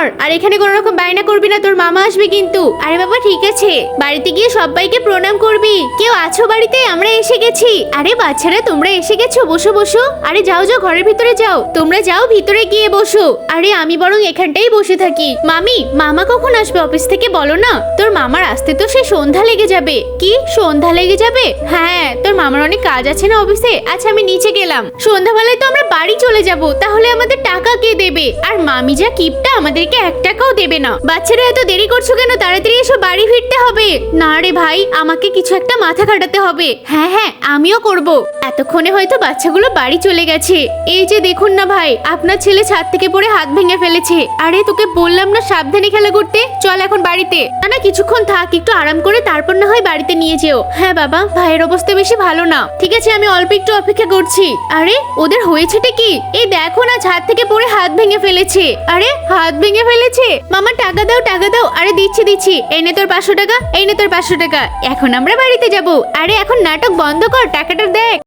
কর, আর এখানে কোনো রকম বায়না করবি না, তোর মামা আসবে কিন্তু। আরে বাবা ঠিক আছে, বাড়িতে গিয়ে সবাইকে প্রণাম করবি। কেউ আছো বাড়িতে? আমরা এসে গেছি। আরে বাচ্চারা তোমরা এসে গেছো, বসো বসো। আরে যাও যাও, ঘরের ভিতরে যাও, তোমরা যাও ভিতরে গিয়ে বসো। আরে আমি বরং এখানটাই বসে থাকি। মামি, মামা কখন আসবে অফিস থেকে বলো না? তোর মামার আসতে তো সে সন্ধ্যা লেগে যাবে। কি সন্ধ্যা লেগে যাবে? হ্যাঁ, তোর মামার অনেক কাজ আছে না অফিসে। আচ্ছা আমি নিচে গেলাম। সন্ধ্যাবেলায় তো আমরা বাড়ি চলে যাব, তাহলে আমাদের টাকা কে দেবে? আর মামি যা কিপটা, আমাদেরকে 1 টাকাও দেবে না। বাচ্চারা এত দেরি করছো কেন? তাড়াতাড়ি এসো, বাড়ি ফিরতে হবে। না রে ভাই, আমাকে কিছু একটা মাথা খাটাতে হবে। হ্যাঁ হ্যাঁ, আমিও করব। এতক্ষণে হয়তো বাচ্চাগুলো বাড়ি চলে গেছে। এই যে দেখুন না ভাই, আপনার ছেলে ছাদ থেকে পড়ে হাত ভেঙে ফেলেছে। আরে তোকে বললাম না সাবধানে খেলা করতে। চল এখন বাড়িতে। না না, কিছুক্ষণ থাক, একটু আরাম করে তারপর না হয় বাড়িতে নিয়ে যেও। হ্যাঁ বাবা, ভাইয়ের অবস্থা বেশি ভালো না। ঠিক আছে, আমি অল্প একটু অপেক্ষা করছি। আরে ওদের হয়েছেটা কি? এই দেখো না, ছাদ থেকে পড়ে হাত ভেঙে ফেলেছে। আরে হাত ভেঙে ফেলেছে। মামা টাকা দাও, টাকা দাও। আরে দিচ্ছি দিচ্ছি, এই নে তোর 500 টাকা, এই নে তোর 500 টাকা। এখন আমরা বাড়িতে যাব। আরে এখন নাটক বন্ধ কর, টাকাটা দেখ।